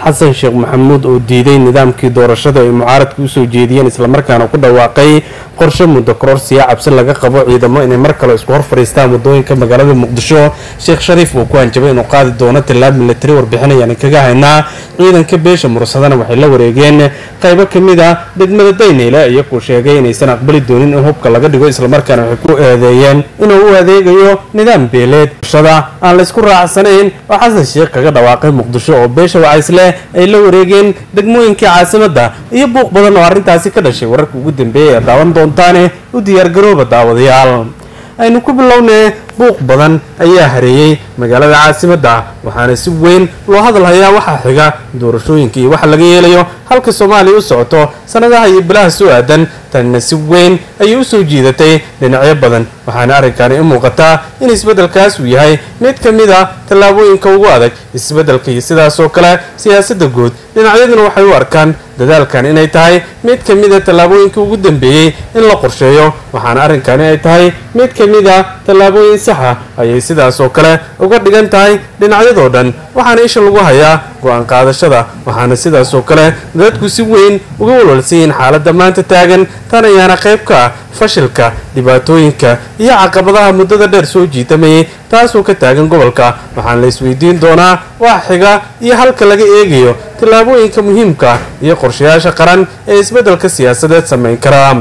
xasan sheekh maxamuud oo diiday nidaamkii doorashada ay mucaaradku u soo jeediyeen isla markaana ku dhawaaqay qorshe muddo kororsiya cabsi laga qabo ciidamo inay mar kale isku hor fadhiistaan wadooyinka magaalada muqdisho. sheekh shariif oo ku hanjabay inuu qaadi doono tilaab military warbixinayaan kaga haynaa ciidanka beesha mursadana waxay la wareegeen qaybo kamid ah degmada Dayneyle iyagoo sheegay inaysan aqbali doonin in hubka laga dhigo isla markaana waxay ku eedeeyeen inuu u adeegayo nidaam beeleed shada aan la isku raacsanayn oo xasan sheekh kaga dhawaaqay muqdisho oo beesha wacaysle ay la wareegeen degmooyinka caasimada iyo buuq badan oo arintaasi ka dhashay. wararka ugu dambeeyay daawan doontaan u diyaar garooba daawadayaal. aynu ku bilownay buuq badan ayaa hareeyay magaalada caasimada waxaana si weyn loo hadalhayaa waxa xiga doorashooyinka iyo waxa laga yeelayo halka Soomaaliya u socoto sanadaha iyo bilaha soo aadan. tan si weyn ay u soo jiidatay dhinacyo badan waxaana arrinkan u muuqataa in isbedelkaas uu yahay mid kamid ah tallaabooyinka ugu adag isbedelka iyo sidaas oo kale siyaasadda guud. dhinacyaduna waxay u arkaan dadaalkan inay tahay mid kamid ah tallaabooyinka ugu dambeeyay in la qorsheeyo waxaana arrinkan ay tahay mid kamid ah tallaabooyin sax ah ayay sidaas oo kale uga dhigan tahay dhinacyadoo dhan waxaana isha lagu hayaa go'aan qaadashada waxaana sidaas oo kale dadku si weyn uga walwalsan xaaladda maanta taagan. tan ayaana qayb ka ah fashilka dhibaatooyinka iyo caqabadaha muddada dheer soo jiitamayay taasoo ka taagan gobolka waxaana la isweydiin doonaa wax xiga iyo halka laga eegayo tallaabooyinka muhiimka iyo qorshayaasha qaran ee isbedelka siyaasadeed samayn kara.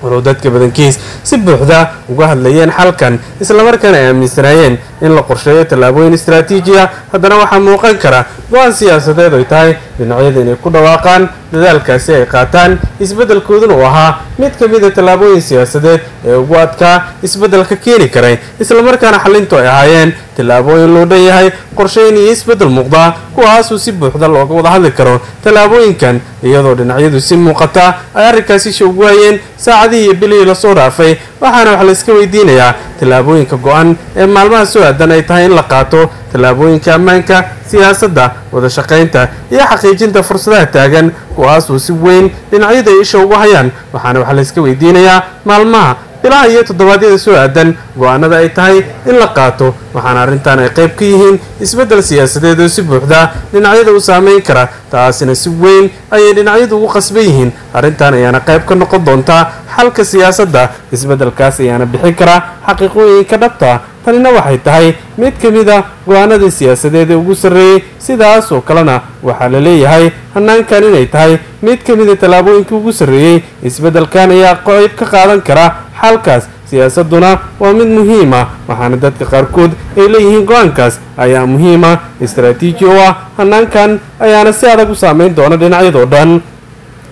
walow dadka badankiis si buuxda uga hadlayeen xalkan isla markaana ay aaminsanaayeen in la qorsheeyo tallaabooyin istiraatiiji ah haddana waxaa muuqan kara go'aan siyaasadeed ay tahay dhinacyada inay ku dhawaaqaan dadaalkaasi ay qaataan isbedelkooduna uu ahaa mid kamid ah tallaabooyin siyaasadeed ee ugu adkaa isbedelka keeni karay isla markaana xalintu ay ahaayeen tallaabooyin loo dhan yahay qorsheyn iyo isbedel muuqda kuwaasoo si buuxda looga wada hadli karo tallaabooyinkan iyadoo dhinacyadu si muuqata ay arrinkaasi ugu hayeen saacadihii iyo bilihii lasoo dhaafay. waxaana wax la iska weydiinayaa tallaabooyinka go'an ee maalmaha soo aadan ay tahay in la qaato tallaabooyinka ammaanka siyaasadda wada shaqaynta iyo xaqiijinta fursadaha taagan kuwaasoo si weyn dhinacyada ay isha ugu hayaan. waxaana wax la iska weydiinayaa maalmaha bilaha iyo toddobaadyada soo aadan go'aanada ay tahay in la qaato waxaana arrintan ay qayb ka yihiin isbedel siyaasadeed oo si buuxda dhinacyada u saameyn kara taasina si weyn ayay dhinacyadu ugu qasban yihiin. arrintan ayaana qayb ka noqon doonta xalka siyaasadda isbedelkaas ayaana bixin kara xaqiiqooyinka dhabta. tanina waxay tahay mid kamid ah go'aanada siyaasadeed ee ugu sarreeyay sidaas oo kalena waxaa la leeyahay hanaankan inay tahay mid kamid ah tallaabooyinka ugu sarreeyay isbedelkan ayaa qayb ka qaadan kara xalkaas siyaasaduna waa mid muhiim ah waxaana dadka qaarkood ay leeyihiin go'aankaas ayaa muhiim ah istiraatiiji oo ah hanaankan ayaana si adag u saameyn doona dhinacyadoo dhan.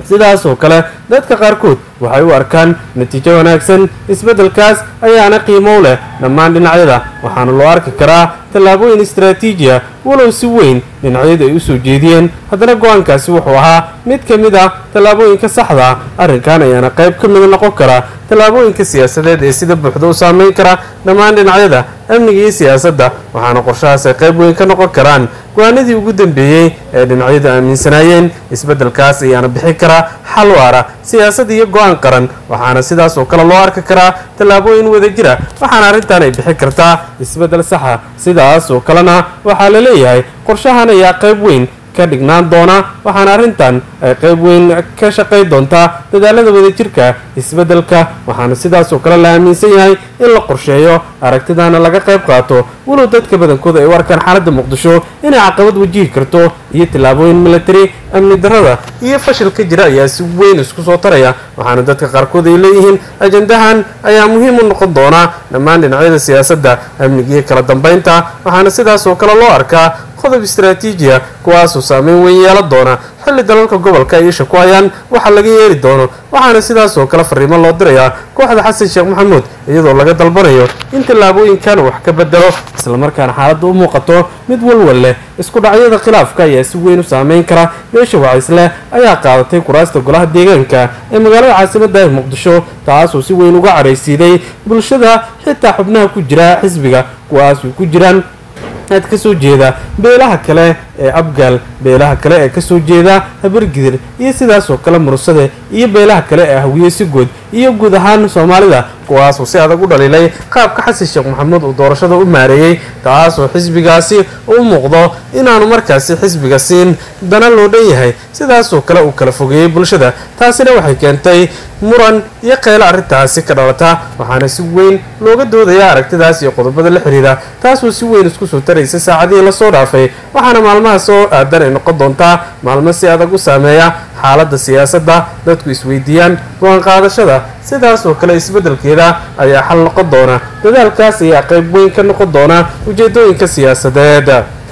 sidaas oo kale dadka qaarkood waxay u arkaan natiijo wanaagsan isbedelkaas ayaana qiimo leh dhammaan dhinacyada waxaana loo arki karaa tallaabooyin istiraatiiji ah walow si weyn dhinacyadu ay u soo jeediyeen haddana go'aankaasi wuxuu ahaa mid kamid ah tallaabooyinka saxda ah. arrinkan ayaana qayb ka mid noqon kara tallaabooyinka siyaasadeed ee sida buuxda u saameyn kara dhammaan dhinacyada amniga iyo siyaasadda waxaana qorshahaas ay qayb weyn ka noqon karaan go'aanadii ugu dambeeyay ee dhinacyadu aaminsanaayeen isbedelkaas ayaana bixin kara xal waara siyaasad iyo go'aan qaran waxaana sidaas oo kale loo arki karaa tallaabooyin wadajir ah waxaana arrintan ay bixin kartaa isbedel saxa. sidaas oo kalena waxaa la leeyahay qorshahan ayaa qayb weyn ka dhignaan doona waxaana arrintan ay qayb weyn ka shaqayn doontaa dadaalada wadajirka isbedelka waxaana sidaas oo kale la aaminsan yahay in la qorsheeyo aragtidana laga qayb qaato walow dadka badankooda ay u arkaan xaaladda muqdisho inay caqabad wajihi karto iyo tallaabooyin military amni darrada iyo fashilka jira ayaa si weyn isku soo taraya waxaana dadka qaarkood ay leeyihiin ajandahan ayaa muhiim u noqon doona dhammaan dhinacyada siyaasadda amniga iyo kala dambeynta waxaana sidaas oo kale loo arkaa qodob istiraatiiji ah kuwaasoo saameyn weyn yeelan doona xilli dalalka gobolka ay isha ku hayaan waxa laga yeeli doono waxaana sidaas oo kale fariimo loo dirayaa kooxda xasan sheekh maxamuud iyadoo laga dalbanayo in tallaabooyinkan wax ka bedelo isla markaana xaaladdu u muuqato mid walwal leh. isku dhacyada khilaafka ayaa si weyn u saameyn kara beesha wacaysle ayaa qaadatay kuraasta golaha deegaanka ee magaalada caasimadda ee muqdisho taasoo si weyn uga caraysiiday bulshada xitaa xubnaha ku jira xisbiga kuwaas ku jiraan aad ka soo jeeda beelaha kale ee abgaal beelaha kale ee ka soo jeeda habargidir iyo sidaas oo kale mursade iyo beelaha kale ee hawiye si guud iyo guud ahaan Soomaalida kuwaas oo si adag u dhaliilay qaabka Xasan Sheekh Maxamuud uu doorashada u maareeyay taas oo xisbigaasi u muuqdo inaanu markaasi xisbiga siin dana loo dhanyahay sidaas oo kale uu kala fogeeyay bulshada taasina waxay keentay muran iyo qeyl arintaasi ka dhalata waxaana si weyn looga doodayaa aragtidaas iyo qodobada la xiriira taas oo si weyn isku soo taraysa saacadii la soo dhaafay waxaana maalmaha soo aadan ay noqon doontaa maalmo si adag u saameeya xaaladda siyaasadda dadku isweydiiyaan go'aan qaadashada sidaas oo kale isbeddelkeeda ayaa xal noqon doona dadaalkaas ayaa qayb weyn ka noqon doona ujeedooyinka siyaasadeed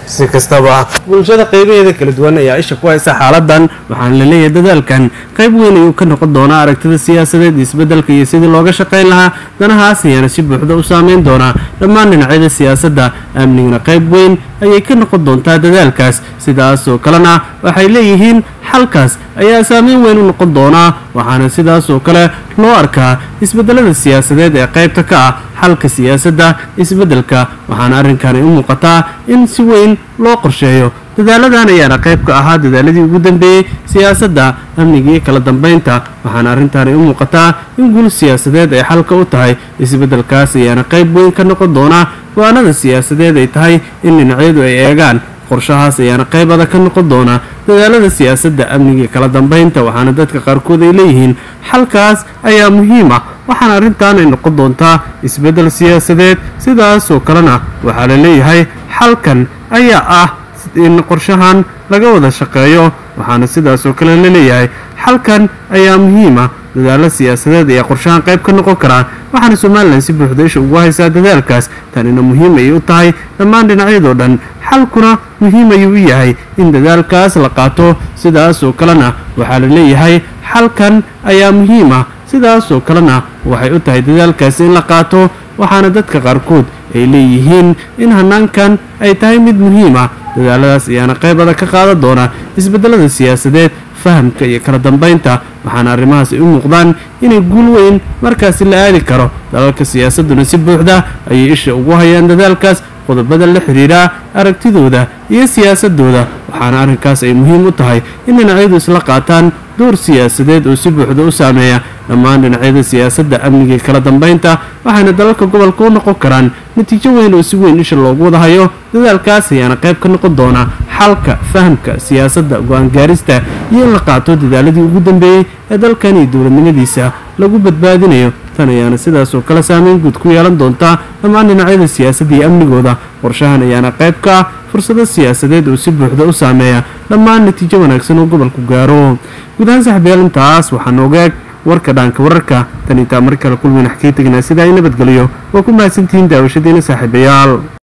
si kastaba bulshada qaybaheeda kala duwan ayaa isha ku haysa xaaladan waxaan la leeyahay dadaalkan qayb weyn ayuu ka noqon doonaa aragtida siyaasadeed isbeddelka iyo sidii looga shaqayn lahaa danahaas ayaana si buuxda u saameyn doonaa dhammaan dhinacyada siyaasadda amnigana qayb weyn ayay ka noqon doontaa dadaalkaas sidaas oo kalena waxay leeyihiin xalkaas ayaa saameyn weyn u noqon doonaa waxaana sidaas oo kale loo arkaa isbeddelada siyaasadeed ee qaybta ka ah xalka siyaasadda isbeddelka waxaana arrinkan ay u muuqataa in si weyn loo qorsheeyo dadaaladan ayaana qayb ka ahaa dadaaladii ugu dambeeyay siyaasadda amniga iyo kala dambeynta waxaana arrintan ay u muuqataa in guul siyaasadeed ay xalka u tahay isbeddelkaas ayaana qayb weyn ka noqon doonaa go'aanada siyaasadeed ay tahay in dhinacyadu ay eegaan qorshahaas ayaana qayb adag ka noqon doona dadaalada siyaasadda amniga kala dambeynta waxaana dadka qaarkood ay leeyihiin xalkaas ayaa muhiim ah waxaana arrintan ay noqon doontaa isbeddel siyaasadeed sidaas oo kalena waxaa la leeyahay xalkan ayaa ah in qorshahan laga wada shaqeeyo waxaana sidaas oo kale la leeyahay xalkan ayaa muhiim ah dadaalo siyaasadeed ayaa qorshahan qayb ka noqon karaa waxaana Soomaaliland si buuxda isha ugu haysaa dadaalkaas tanina muhiim ay u tahay dhammaan dhinacyadoo dhan xalkuna muhiim ayuu u yahay in dadaalkaas la qaato sidaas oo kalena waxaa la leeyahay xalkan ayaa muhiim ah sidaas oo kalena waxay u tahay dadaalkaasi in la qaato waxaana dadka qaarkood ay leeyihiin in hanaankan ay tahay mid muhiim ah dadaaladaas ayaana qayb adag ka qaadan doona isbeddelada siyaasadeed fahamka iyo kala dambeynta waxaana arrimahaas ay u muuqdaan inay guul weyn markaasi la aadi karo dalalka siyaasadduna si buuxda ayay isha ugu hayaan dadaalkaas qodobada la xiriira aragtidooda iyo siyaasadooda waxaana arrinkaas ay muhiim u tahay in dhinacyadu isla qaataan door siyaasadeed oo si buuxda u saameeya dhammaan dhinacyada siyaasadda amniga kala dambeynta waxaana dalalka gobolka u noqon karaan natiijo weyn oo si weyn isha loogu wada hayo dadaalkaas ayaana qayb ka noqon doona xalka fahamka siyaasadda go'aan gaarista iyo in la qaato dadaaladii ugu dambeeyay ee dalkan iyo dowladnimadiisa lagu badbaadinayo tan ayaana sidaas oo kale saameyn guud ku yeelan doonta dhammaan dhinacyada siyaasadda iyo amnigooda qorshahan ayaana qayb ka ah fursado siyaasadeed oo si buuxda u saameeya dhammaan natiijo wanaagsan oo gobolku gaaro guud ahaan saaxiibayaal intaas waxaa nooga eg warka dhaanka wararka tan intaa mar kale kulmayna xakii tagnaa sida ay nabadgeliyo waa ku mahadsantihiin daawashadiina saaxiibayaal.